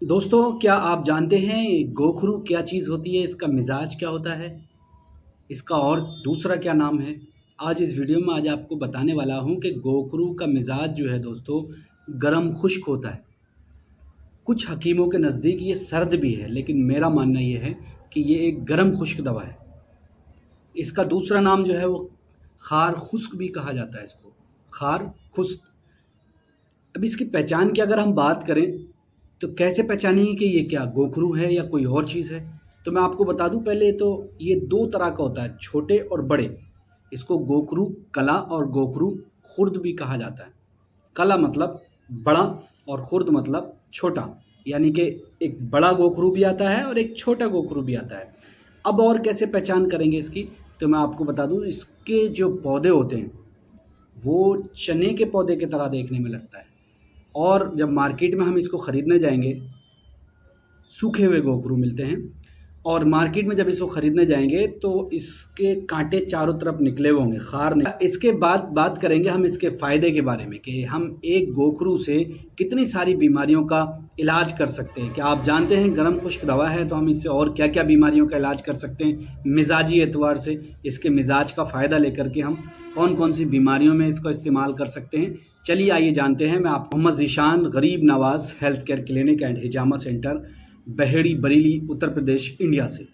दोस्तों, क्या आप जानते हैं गोखरू क्या चीज़ होती है? इसका मिज़ाज क्या होता है? इसका और दूसरा क्या नाम है? आज इस वीडियो में आज आपको बताने वाला हूँ कि गोखरू का मिज़ाज जो है दोस्तों, गरम खुश्क होता है। कुछ हकीमों के नज़दीक ये सर्द भी है, लेकिन मेरा मानना ये है कि ये एक गरम खुश्क दवा है। इसका दूसरा नाम जो है वो ख़ार खुश्क भी कहा जाता है इसको, ख़ार खुश्क। अब इसकी पहचान की अगर हम बात करें, तो कैसे पहचानेंगे कि ये क्या गोखरू है या कोई और चीज़ है? तो मैं आपको बता दूं, पहले तो ये 2 तरह का होता है, छोटे और बड़े। इसको गोखरू कला और गोखरू खुर्द भी कहा जाता है। कला मतलब बड़ा और खुर्द मतलब छोटा, यानी कि एक बड़ा गोखरू भी आता है और एक छोटा गोखरू भी आता है। अब और कैसे पहचान करेंगे इसकी, तो मैं आपको बता दूं, इसके जो पौधे होते हैं वो चने के पौधे की तरह देखने में लगता है। और जब मार्केट में हम इसको ख़रीदने जाएंगे, सूखे हुए गोखरू मिलते हैं, और मार्केट में जब इसको ख़रीदने जाएंगे तो इसके कांटे चारों तरफ निकले हुए होंगे, खार नहीं। इसके बाद बात करेंगे हम इसके फ़ायदे के बारे में कि हम एक गोखरू से कितनी सारी बीमारियों का इलाज कर सकते हैं। क्या आप जानते हैं गर्म खुश्क दवा है तो हम इससे और क्या क्या बीमारियों का इलाज कर सकते हैं? मिजाजी एतवार से इसके मिजाज का फ़ायदा लेकर के हम कौन कौन सी बीमारियों में इसको इस्तेमाल कर सकते हैं। चलिए आइए जानते हैं। मैं आप Mohammad Zeeshan, Garib Nawaz health care clinic and Hijama centre, Baheri, Bareilly, Uttar Pradesh, India से।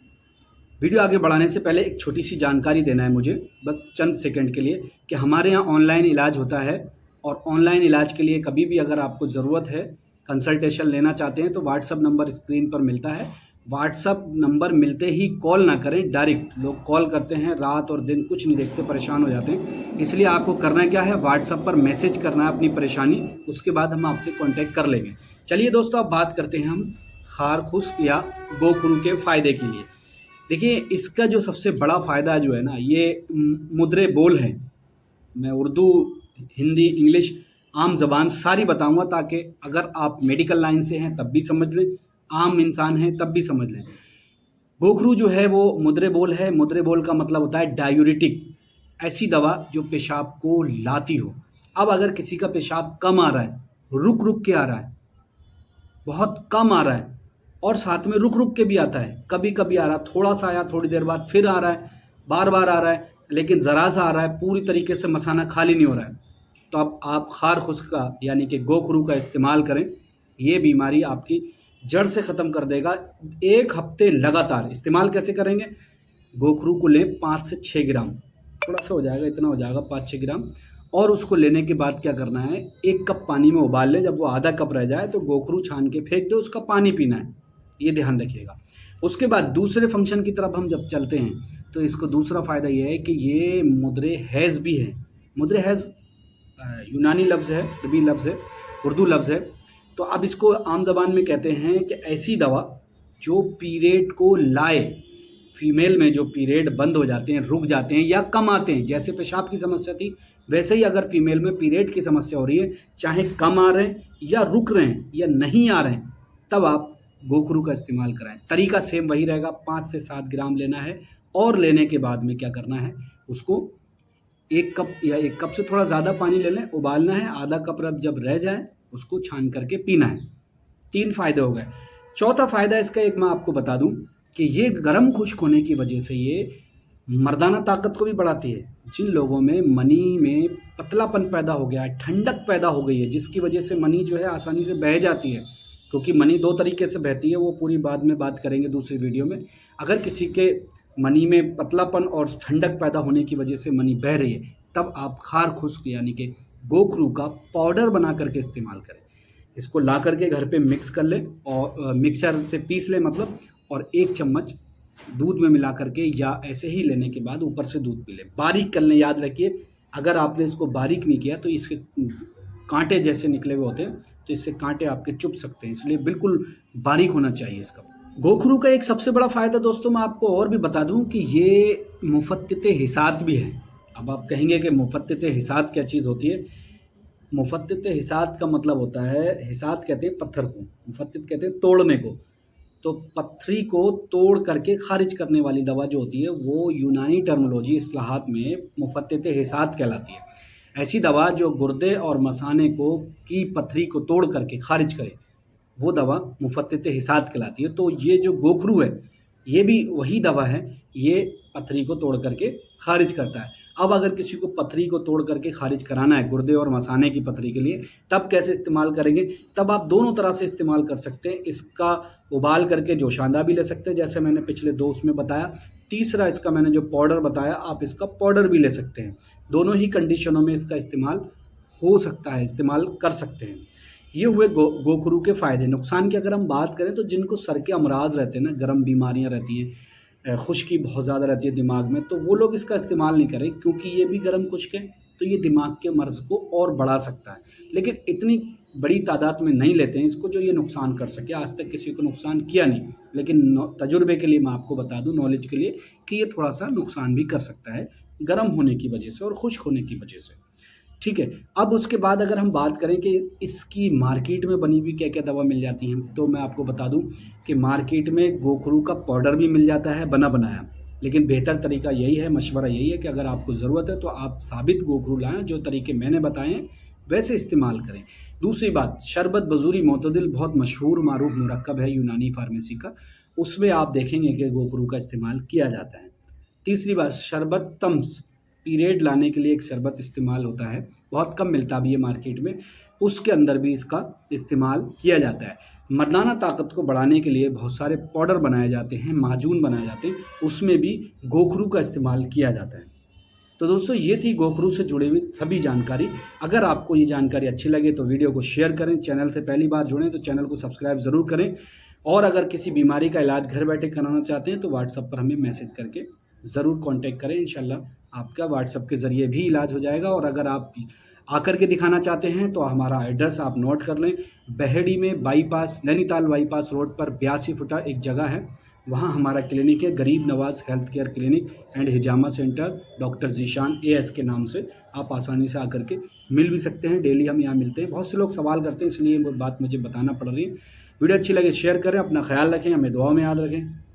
वीडियो आगे बढ़ाने से पहले एक छोटी सी जानकारी देना है मुझे, बस चंद सेकंड के लिए, कि हमारे यहाँ ऑनलाइन इलाज होता है। और ऑनलाइन इलाज के लिए कभी भी अगर आपको ज़रूरत है, कंसल्टेशन लेना चाहते हैं, तो व्हाट्सअप नंबर स्क्रीन पर मिलता है। व्हाट्सअप नंबर मिलते ही कॉल ना करें, डायरेक्ट। लोग कॉल करते हैं, रात और दिन कुछ नहीं देखते, परेशान हो जाते हैं। इसलिए आपको करना क्या है, व्हाट्सअप पर मैसेज करना है अपनी परेशानी, उसके बाद हम आपसे कॉन्टैक्ट कर लेंगे। चलिए दोस्तों, अब बात करते हैं हम खार खुश्क या गोखरू के फ़ायदे के लिए। देखिए, इसका जो सबसे बड़ा फ़ायदा जो है ना, ये मुद्रे बोल है। मैं उर्दू, हिंदी, इंग्लिश, आम ज़बान सारी बताऊंगा, ताकि अगर आप मेडिकल लाइन से हैं तब भी समझ लें, आम इंसान हैं तब भी समझ लें। गोखरू जो है वो मुद्रे बोल है। मुद्रे बोल का मतलब होता है डायूरिटिक, ऐसी दवा जो पेशाब को लाती हो। अब अगर किसी का पेशाब कम आ रहा है, रुक रुक के आ रहा है, बहुत कम आ रहा है, और साथ में रुक रुक के भी आता है, कभी कभी आ रहा है, थोड़ा सा आया, थोड़ी देर बाद फिर आ रहा है, बार बार आ रहा है, लेकिन ज़रा सा आ रहा है, पूरी तरीके से मसाना खाली नहीं हो रहा है, तो अब आप खार खुश्क का यानी कि गोखरू का इस्तेमाल करें। ये बीमारी आपकी जड़ से ख़त्म कर देगा। 1 हफ्ते लगातार इस्तेमाल कैसे करेंगे? गोखरू को लें 5 से 6 ग्राम, थोड़ा सा हो जाएगा, इतना हो जाएगा, 5-6 ग्राम। और उसको लेने के बाद क्या करना है, 1 कप पानी में उबाल लें। जब वो आधा कप रह जाए तो गोखरू छान के फेंक दो, उसका पानी पीना है, ये ध्यान रखिएगा। उसके बाद दूसरे फंक्शन की तरफ हम जब चलते हैं, तो इसको दूसरा फ़ायदा ये है कि ये मुद्रे हैज़ भी है। मुद्रे हैज़ यूनानी लफ्ज़ है, अरबी लफ्ज़ है, उर्दू लफ्ज़ है। तो अब इसको आम ज़बान में कहते हैं कि ऐसी दवा जो पीरियड को लाए। फीमेल में जो पीरियड बंद हो जाते हैं, रुक जाते हैं या कम आते हैं, जैसे पेशाब की समस्या थी, वैसे ही अगर फीमेल में पीरियड की समस्या हो रही है, चाहे कम आ रहे हैं या रुक रहे हैं या नहीं आ रहे हैं, तब आप गोखरू का इस्तेमाल कराएं। तरीका सेम वही रहेगा, 5 से 7 ग्राम लेना है। और लेने के बाद में क्या करना है, उसको 1 कप या 1 कप से थोड़ा ज़्यादा पानी ले लें, उबालना है, आधा कप रब जब रह जाए उसको छान करके पीना है। 3 फ़ायदे हो गए। चौथा फ़ायदा इसका एक मैं आपको बता दूं, कि ये गर्म खुश्क होने की वजह से ये मर्दाना ताकत को भी बढ़ाती है। जिन लोगों में मनी में पतलापन पैदा हो गया है, ठंडक पैदा हो गई है, जिसकी वजह से मनी जो है आसानी से बह जाती है, क्योंकि मनी 2 तरीके से बहती है, वो पूरी बाद में बात करेंगे दूसरी वीडियो में। अगर किसी के मनी में पतलापन और ठंडक पैदा होने की वजह से मनी बह रही है, तब आप खार खुश्क यानी कि गोखरू का पाउडर बना करके इस्तेमाल करें। इसको ला करके घर पे मिक्स कर लें, और मिक्सर से पीस लें मतलब, और 1 चम्मच दूध में मिला करके या ऐसे ही लेने के बाद ऊपर से दूध पी लें। बारीक कर लें, याद रखिए, अगर आपने इसको बारीक नहीं किया तो इसके कांटे जैसे निकले हुए होते हैं, तो इससे कांटे आपके चुभ सकते हैं, इसलिए बिल्कुल बारीक होना चाहिए इसका। गोखरू का एक सबसे बड़ा फ़ायदा दोस्तों मैं आपको और भी बता दूं, कि ये मुफत्तित हिसात भी है। अब आप कहेंगे कि मुफत्तित हिसात क्या चीज़ होती है? मुफत्तित हिसात का मतलब होता है, हिसात कहते हैं पत्थर को, मुफत्तित कहते हैं तोड़ने को। तो पथरी को तोड़ करके खारिज करने वाली दवा जो होती है, वो यूनानी टर्मिनोलॉजी इस्लाहात में मुफत्तित हिसात कहलाती है। ऐसी दवा जो गुर्दे और मसाने को की पथरी को तोड़ करके खारिज करे, वो दवा मुफत्तित हिसात कहलाती है। तो ये जो गोखरू है, ये भी वही दवा है, ये पथरी को तोड़ करके खारिज करता है। अब अगर किसी को पथरी को तोड़ करके खारिज कराना है, गुर्दे और मसाने की पथरी के लिए, तब कैसे इस्तेमाल करेंगे? तब आप दोनों तरह से इस्तेमाल कर सकते हैं। इसका उबाल करके जोशांदा भी ले सकते हैं, जैसे मैंने पिछले 2 उसमें बताया। तीसरा इसका मैंने जो पाउडर बताया, आप इसका पाउडर भी ले सकते हैं। दोनों ही कंडीशनों में इसका इस्तेमाल हो सकता है, इस्तेमाल कर सकते हैं। ये हुए गोखरू के फ़ायदे। नुकसान की अगर हम बात करें तो जिनको सर के अमराज रहते हैं ना, गर्म बीमारियां रहती हैं, खुश्की बहुत ज़्यादा रहती है दिमाग में, तो वो लोग इसका इस्तेमाल नहीं करें, क्योंकि ये भी गर्म खुश्क है, तो ये दिमाग के मर्ज़ को और बढ़ा सकता है। लेकिन इतनी बड़ी तादाद में नहीं लेते हैं इसको जो ये नुकसान कर सके। आज तक किसी को नुकसान किया नहीं, लेकिन तजुर्बे के लिए मैं आपको बता दूं, नॉलेज के लिए, कि ये थोड़ा सा नुकसान भी कर सकता है गर्म होने की वजह से और खुश्क होने की वजह से। ठीक है। अब उसके बाद अगर हम बात करें कि इसकी मार्केट में बनी हुई क्या क्या दवा मिल जाती हैं, तो मैं आपको बता दूं कि मार्केट में गोखरू का पाउडर भी मिल जाता है बना बनाया। लेकिन बेहतर तरीका यही है, मशवरा यही है कि अगर आपको ज़रूरत है तो आप साबित गोखरू लाएं, जो तरीके मैंने बताए हैं वैसे इस्तेमाल करें। दूसरी बात, शरबत बजूरी मोतदिल बहुत मशहूर मारूफ मुरक्कब है यूनानी फार्मेसी का, उसमें आप देखेंगे कि गोखरू का इस्तेमाल किया जाता है। तीसरी बात, शरबत तम्स, पीरियड लाने के लिए एक शरबत इस्तेमाल होता है, बहुत कम मिलता भी है मार्केट में, उसके अंदर भी इसका इस्तेमाल किया जाता है। मर्दाना ताकत को बढ़ाने के लिए बहुत सारे पाउडर बनाए जाते हैं, माजून बनाए जाते हैं, उसमें भी गोखरू का इस्तेमाल किया जाता है। तो दोस्तों, ये थी गोखरू से जुड़ी हुई सभी जानकारी। अगर आपको ये जानकारी अच्छी लगे तो वीडियो को शेयर करें, चैनल से पहली बार जुड़ें तो चैनल को सब्सक्राइब ज़रूर करें, और अगर किसी बीमारी का इलाज घर बैठे कराना चाहते हैं तो व्हाट्सएप पर हमें मैसेज करके ज़रूर कांटेक्ट करें। इंशाल्लाह आपका व्हाट्सएप के ज़रिए भी इलाज हो जाएगा। और अगर आप आकर के दिखाना चाहते हैं तो हमारा एड्रेस आप नोट कर लें। बहेड़ी में बाईपास, नैनीताल बाईपास रोड पर 82 फुटा एक जगह है, वहाँ हमारा क्लिनिक है, Garib Nawaz health care clinic and Hijama centre, doctor Zeeshan AS के नाम से। आप आसानी से आकर के मिल भी सकते हैं, डेली हम यहाँ मिलते हैं। बहुत से लोग सवाल करते हैं, इसलिए वो बात मुझे बताना पड़ रही है। वीडियो अच्छी लगे शेयर करें, अपना ख्याल रखें, हमें दुआ में याद रखें।